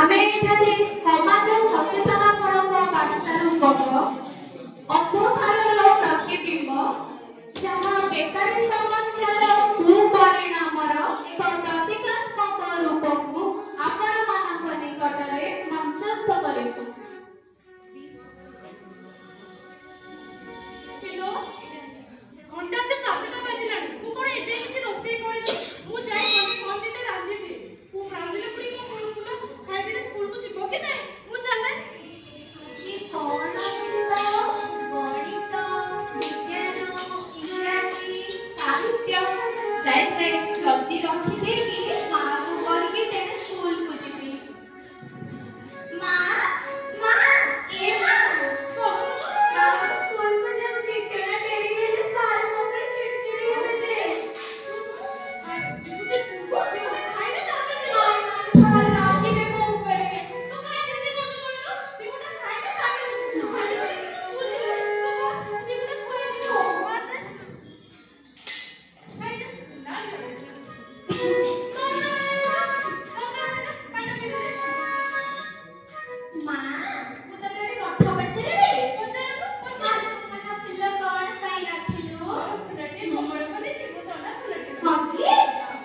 ଆମେ ଏଠାରେ ସମାଜ ସଚେତନମୂଳକ ବାର୍ତ୍ତା ରୂପକ ଅନ୍ଧକାରର ପ୍ରତିବିମ୍ବ ଯାହା ବେକାରୀ ସମସ୍ୟାର କୁପରିଣାମର ଏକ ପ୍ରତୀକାତ୍ମକ ରୂପକୁ ଆପଣମାନଙ୍କ ନିକଟରେ ମଞ୍ଚସ୍ଥ କରିବୁ। हेलो घंटा से 7टा बाजिलाଣି ମୁଁ କଣ ଏଯାଏ କିଛି ରୋଷେଇ କରିନି ମୁଁ ଯାଇ ମତେ କଣ ଦିଟା ରାନ୍ଧି ଦେ ମୁଁ ରାନ୍ଧିଲେ ପୁଣି ମୋ କଣ ଫୁଲ ଖାଇଦିନେ ସ୍କୁଲ କୁ ଯିବ କି ନାହିଁ ମୁଁ ଚାଲେ କି କଣ ଥିଲା ଗଣିତ ବିଜ୍ଞାନ ଇଂରାଜୀ ସାହିତ୍ୟ ଯାଇ ଲଜି ରଖିଦେଇକି ମାଆକୁ କହିକି ତେଣେ ସ୍କୁଲକୁ ଯିବି। ମା ମା ଏ ମା ସ୍କୁଲକୁ ଯାଉଛି ତେଣେ ଡେରି ହେଲେ ସାର୍ ମୋ ଉପରେ ଚିଡଚିଡି ହେବେ ଯେ ଯିବୁ ଯେ ସ୍କୁଲ କୁ ଯିବୁ ଖାଇଦେ ତାପରେ ଯିବୁ ସାର୍ ରାଗିବେ ମୋ ଉପରେ। ତୁ କାଇଁ ଜିଦି କରୁଛୁ କହିଲୁ ଦିଗୁଟା ଖାଇଦେ ତାପରେ ଯିବୁ ଖାଲି ଖାଲି ସ୍କୁଲ ଯିବୁ ତୁ ଦିଗୁଟା ଖୁଆଇଦିଅ ଆସେ ଖାଇଦେ ନା ମା ମୁଁ ତତେ ଗୋଟେ କଥା ପଚାରିବି? ପଚାର ମନ ଫୁଲ କଣ ପାଇଁ ରଖିଲୁ? ଫୁଲଟି କୋମଳ କରି ଥିବ ଥଣ୍ଡା ଫୁଲଟି ହଁ କି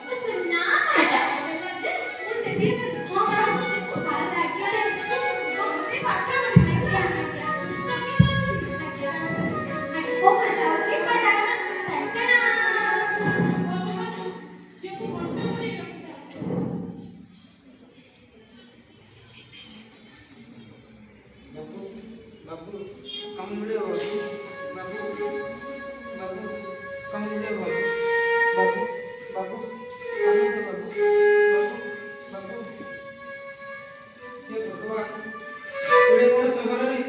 ମୁଁ ସୁନା ମାଟା ହେଲା ଯେ ସ୍କୁଲ ଡେରି ହେଲାଣି ହଁ ସାର୍ ରାଗିବେ ମତେ ପାଠ ପଢି ଆଜ୍ଞା ହଉ ମୁଁ ଯାଉଛି ଟାଟା ଟାଟା। ଝିଅକୁ ଘଣ୍ଟା କରି ରଖିଥାଏ बाबू कम मिले हो बाबू बाबू कम मिले हो बाबू बाबू कम मिले बाबू बाबू बाबू ये भगवान पूरे पूरे शहर रे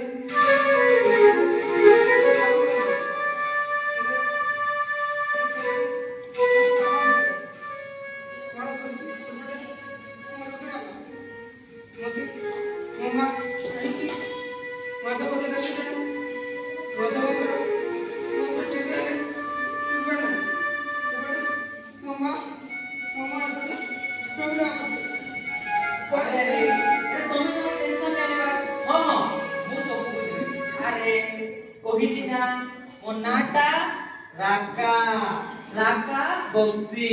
राका बक्सी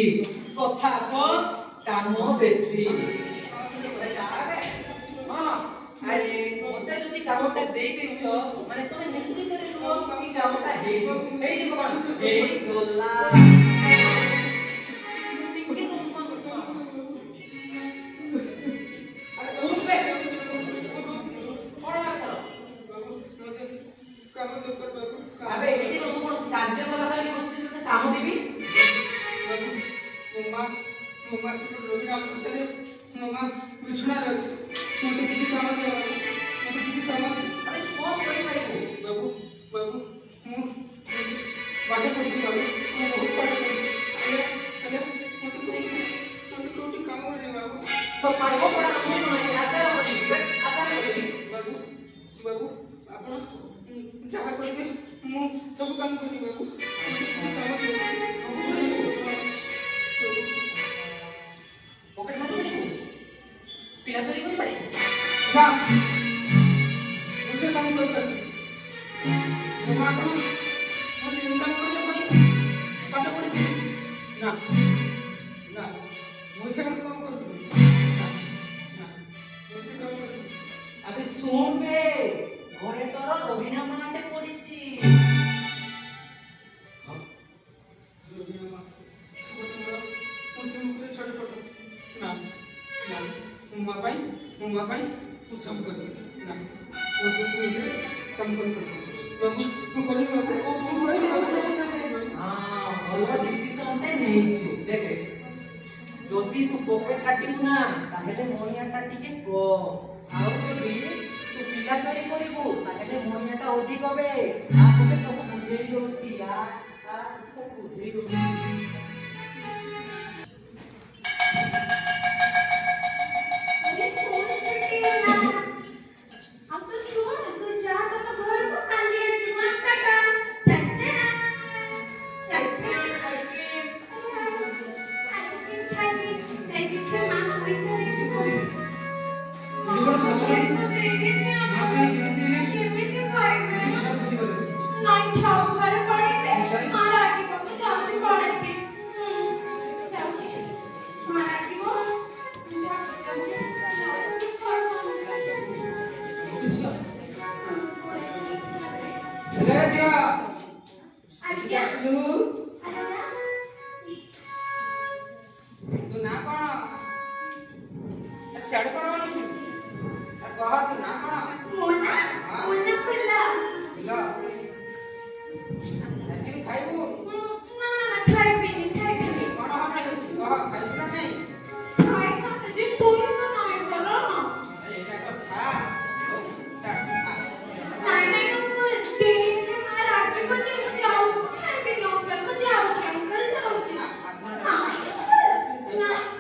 कथा को काम बेसी हां अरे मोते जदी कामटा देई देइछो माने तमे निश्चित रे लो कि कामटा हेई जे कोन हेई गोला टिके नो अरे उठ बे पड़ा करो काम तो कर बाबू अबे एठी तो कोन कार्यशाला खाली बसि तो काम देबी मम्मा से रोगी नाम करते मम्मा बिछड़ा रख मते किसी काम दे मते किसी काम अरे कौन करि पाइबो बाबू बाबू मु बाटे पड़ी बाबू मु बहुत पाटे अरे मते कोठी काम करे बाबू तो पाठो पढा हम नहीं आचार करी बाबू बाबू आपण जहा करिवे मु सब काम करी बाबू काम दे पॉकेट मत देखो पिला चोरी करि पारी ना मुझे काम कर कर मम्मा को मुझे काम कर भाई पाटे पड़ी ना ना मुझे काम कर ना ना मुझे काम कर अबे सुन बे घरे तोर रविना माटे पड़ीची मम्मा छोटे छोटे ना ना मम्मा भाई तू सब कर ना वो तो कम कर बाबू तू कर हां भलो डिसीजन टे नेइछु देखे जदी तू पॉकेट काटिबु ना ताहेले मणियाटा टिके को आउ जदी तू पिला चोरी करिबु ताहेले मणियाटा अधिक होबे आ तोके सब बुझेई दोछि यार आ सब बुझेई दोछि अब तो सुन तू जा तम घर को काली आसी टाटा टाटा आइसक्रीम आइसक्रीम खाई जाई के मां पैसा दे କଣ ସବୁବେଳେ ତ ଦେଇନି ମା ଆମକୁ। ପାଇଁ କିଣିଥିଲି କେମିତି ଖାଇବେ? ଇଚ୍ଛା ବୁଝିଗଲେ ନାଇଁ ଥାଉ ଘରେ ପଳେଇବେ। ମା ରାଗିବ। ମୁଁ ଯାଉଛି ପଳେଇବି। ଯାଉଛି। ମା ରାଗିବ। ହେଲେ ଝିଅ ଆଜ୍ଞା। ଆସିଲୁ ଆଜ୍ଞା। ତୁ ନା କଣ ସିଆଡେ କଣ କରୁଛୁ କହ ତୁ ନା କଣ ମୋ ନା ଫୁଲ। ପିଲା ଆଇସ୍କ୍ରିମ ଖାଇବୁ ନା ଖାଇବିନି ଖାଇବିନି। କଣ ମନା କରୁଛୁ କହ ଖାଇବୁ ନା ନାଇଁ ଖାଇଥାନ୍ତେ ଯେ ପଇସା ନାହିଁ ପରା। ଏଇଟା କଥା ହଉ ନାଇଁ ଅଙ୍କଲ ଦେଇନି। ମା ରାଗିବ ଯେ ମୁଁ ଯାଉଛି। ମୁଁ ଖାଇବିନି ଅଙ୍କଲ। ମୁଁ ଯାଉଛି ଅଙ୍କଲ ଯାଉଛି। ନାଇଁ ଅଙ୍କଲ ନାଇଁ।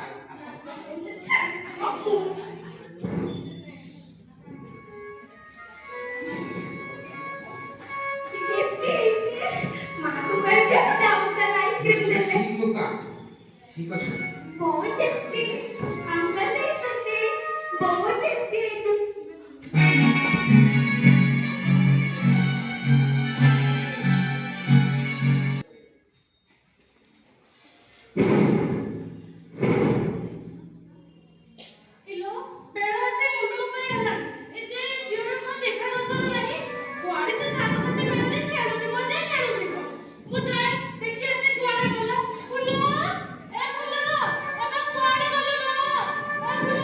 टेस्टी ହେଇଛି। ମାକୁ କହିବି ତା ଅଙ୍କଲ ଆଇସ୍କ୍ରିମ ଦେଲେ। ଠିକ ଅଛି ବହୁତ टेस्ଟି। ଅଙ୍କଲ ଦେଇଛନ୍ତି। ବହୁତ टेस्ଟି ହେଇଛି। ଇଲୋ ବେଳ ଆସି ମୁଣ୍ଡ ଉପରେ ହେଲାଣି। ଏ ଯେ ଝିଅର କଣ ଦେଖା ଦର୍ଶନ ନାହିଁ। କୁଆଡେ ସେ ସାଙ୍ଗସାଥି ମେଳରେ ଖେଳୁଥିବ ଯେ ଖେଳୁଥିବ। ମୁଁ ଯାଏ ଦେଖି ଆସେ କୁଆଡେ ଗଲା। ଫୁଲ ଏ ମା କୁଆଡେ ଗଲ ଲୋ? ଏ ଫୁଲ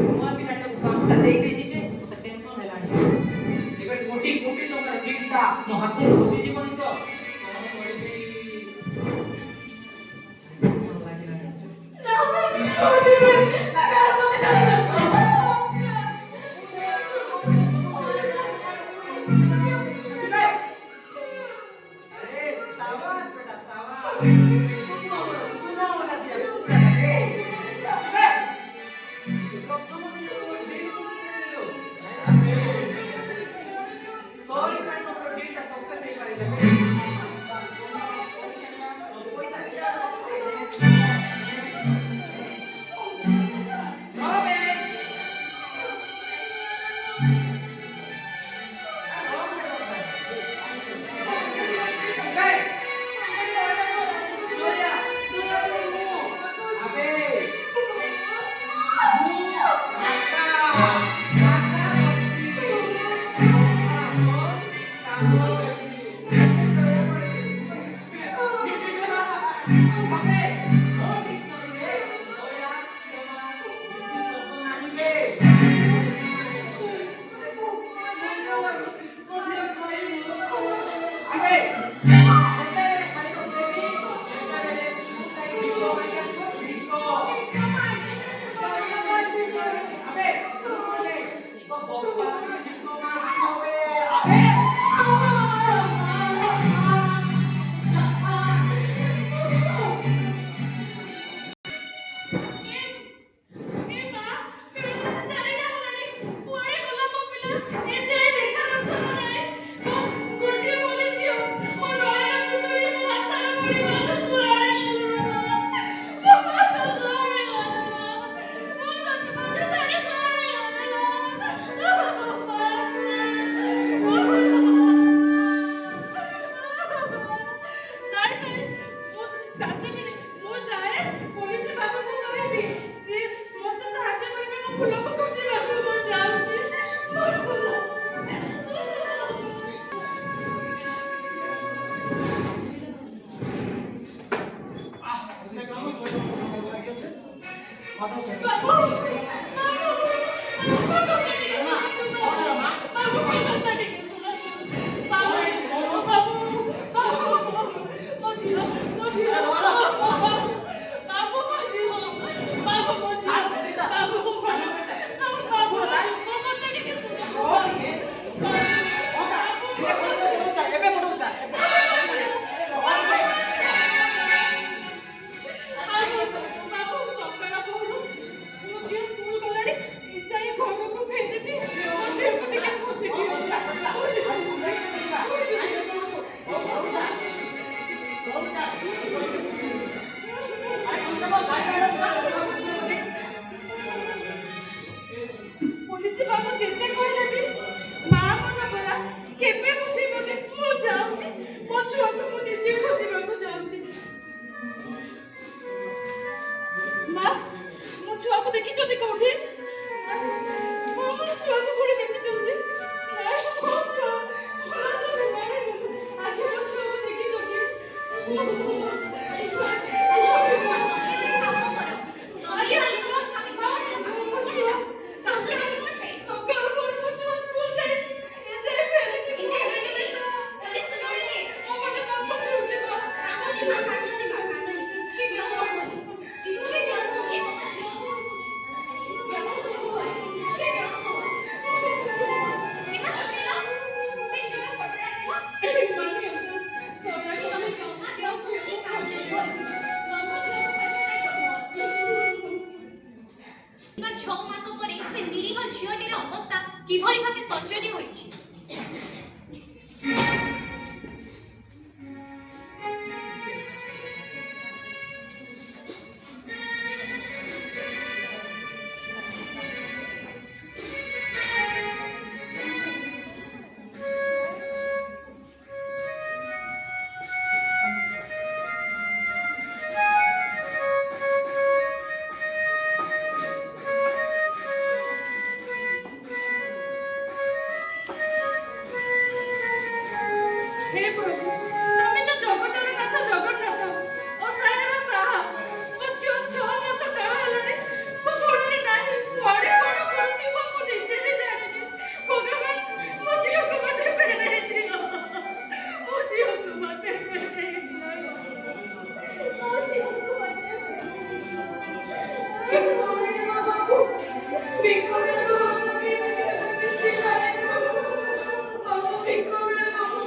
ନୂଆ ପିଲାଟାକୁ କାମଟା ଦେଇଛି ଯେ ମତେ ଟେନସନ ହେଲାଣି। ଏବେ କୋଟି କୋଟି ଟଙ୍କାର ବିଲ୍ଟା ମୋ ହାତରୁ ଖସିଯିବନି ତ କଣ କରିବି କଣ ଲାଗିଲାଣି अरे शाबाश बेटा शाबाश सुना वाला दिया बेटा प्रथम दिन तो ड्रीम को सॉरी ना तो ड्रीम का सक्सेस नहीं पारिला ସ୍କୁଲ ଗଲା ଦେଖିଛନ୍ତି କୋଉଠି? ଆମର ଛୁଆକୁ କୋଉଠି ଦେଖିଛନ୍ତି? ନାଇଁ ମୋ ଛୁଆ ଆଗେ ମୋ ଛୁଆକୁ ଦେଖିଛନ୍ତି। কিভাবে ভাবে সর্জরি হয়েছে हे प्रभु तमे तो जगतर नाथ जगन्नाथ असायर साहा मो छो छो मास काळ हलाने मो गोडरे नाही कुआडे कोण करती मो निजे भी जानिनी भगवान मो जियो को मते फेरे दियो मो जियो को मते फेरे दियो मो जियो को मते फेरे दियो बाबू बिकोरे बाबू के चिल्लाए बाबू बिकोरे बाबू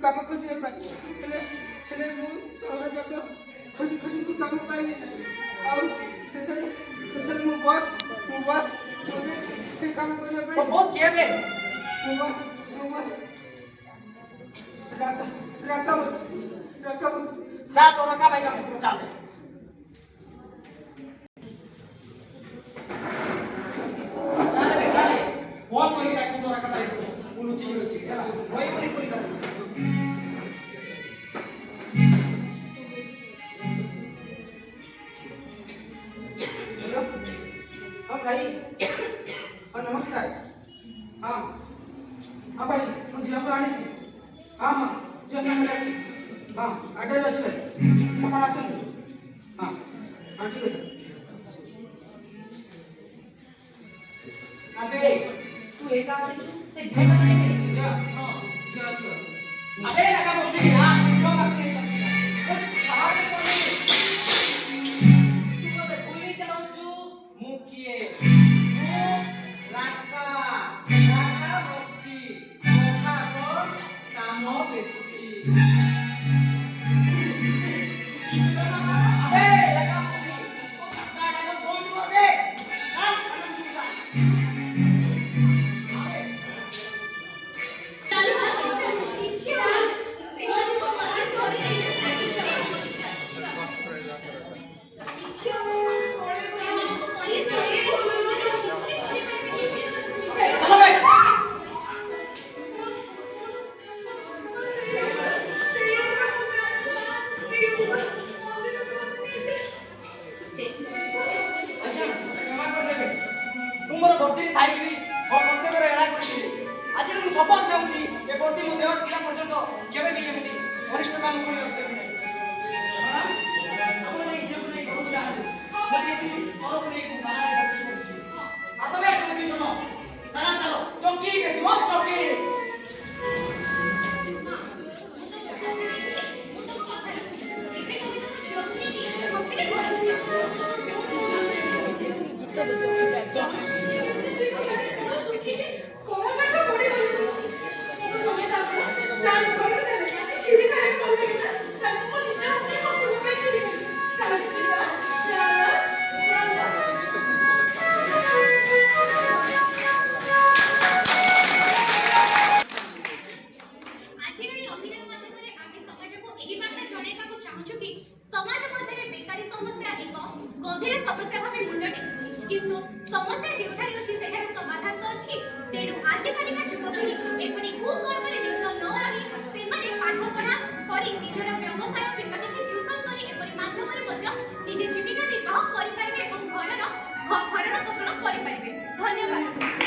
काम खोजिए हेले मु सहर जग खोजी खोजी तू काम पाइली आउ शेषरे मु बस मुझे फिर काम करने पे बॉस के बे मु बस राका बस जा तो रका भाई का चल चले बॉल कोई टाइम तो रका भाई को लुची है वही पुलिस आसी भाई हाँ नमस्कार हाँ हाँ भाई मुझे झील को आनी हाँ झील सागर अच्छी हाँ 8 बजे भाई आप आसन हाँ हाँ ठीक है अबे तू एका से झेल नहीं हां जा अबे लगा मुझसे यार क्यों बात नहीं समझी वो छाड़ के पड़े तू मते भूली जाऊछु मु किए मु राका मक्सी कोठा को काम बेसी अबे लगा मुझसे वो खट्टा डालो बोल दो बे हां अलग सुनता अबे चलो बे ଆଜ୍ଞା କ୍ଷମା କରିଦେବେ ମୁଁ ମୋର ଭକ୍ତିରେ ଥାଇକି ବି ମୋ କର୍ତ୍ତବ୍ୟର ଏଳା କରିଥିଲି ଆଜି ମୁଁ ଶପଥ ନେଉଛି ଏ ଭକ୍ତି ମୋ ଦେହ ଥିଲା ପର୍ଯ୍ୟନ୍ତ କେବେ ବି ଏମିତି ଅନିଷ୍ଟ କାମ କରିବାକୁ ଦେବି ନାହିଁ ଆପଣ ନେଇ ଝିଅକୁ ନେଇ ଘରକୁ ଯାଆନ୍ତୁ ମୁଁ ଏଠି ଘରକୁ ନେଇ ବାହାରେ ଭକ୍ତି କରୁଛି ଆସବେ ତୁମେ ଦୁଇ ଜଣ ଚାଲ ଚକି ବେଶୀ ଚକି ଆଜିର ଏହି ଅଭିନୟ ମାଧ୍ୟମରେ ଆମେ ସମାଜକୁ ଏହି ବାର୍ତ୍ତା ଜଣାଇବାକୁ ଚାହୁଁଛୁ କି ସମାଜ ମଧ୍ୟରେ ବେକାରୀ ସମସ୍ୟା ଏକ ଗମ୍ଭୀର ସମସ୍ୟା ଭାବେ ମୁଣ୍ଡ ଟେକୁଛି କିନ୍ତୁ ସମସ୍ୟା ଯେଉଁଠାରେ ଅଛି ସେଠାରେ ସମାଧାନ ତ ଅଛି ତେଣୁ ଆଜିକାଲିକା ଯୁବପିଢ଼ି ଏପରି କୁକର୍ମରେ ଲିପ୍ତ ନ ରହି ସେମାନେ ପାଠ ପଢ଼ା କରି ନିଜର ବ୍ୟବସାୟ କିମ୍ବା କିଛି ଟ୍ୟୁସନ କରି ଏପରି ମାଧ୍ୟମରେ ମଧ୍ୟ ନିଜେ ଜୀବିକା ନିର୍ବାହ କରିପାରିବେ ଏବଂ ଘରର ଭରଣ ପୋଷଣ କରିପାରିବେ ଧନ୍ୟବାଦ।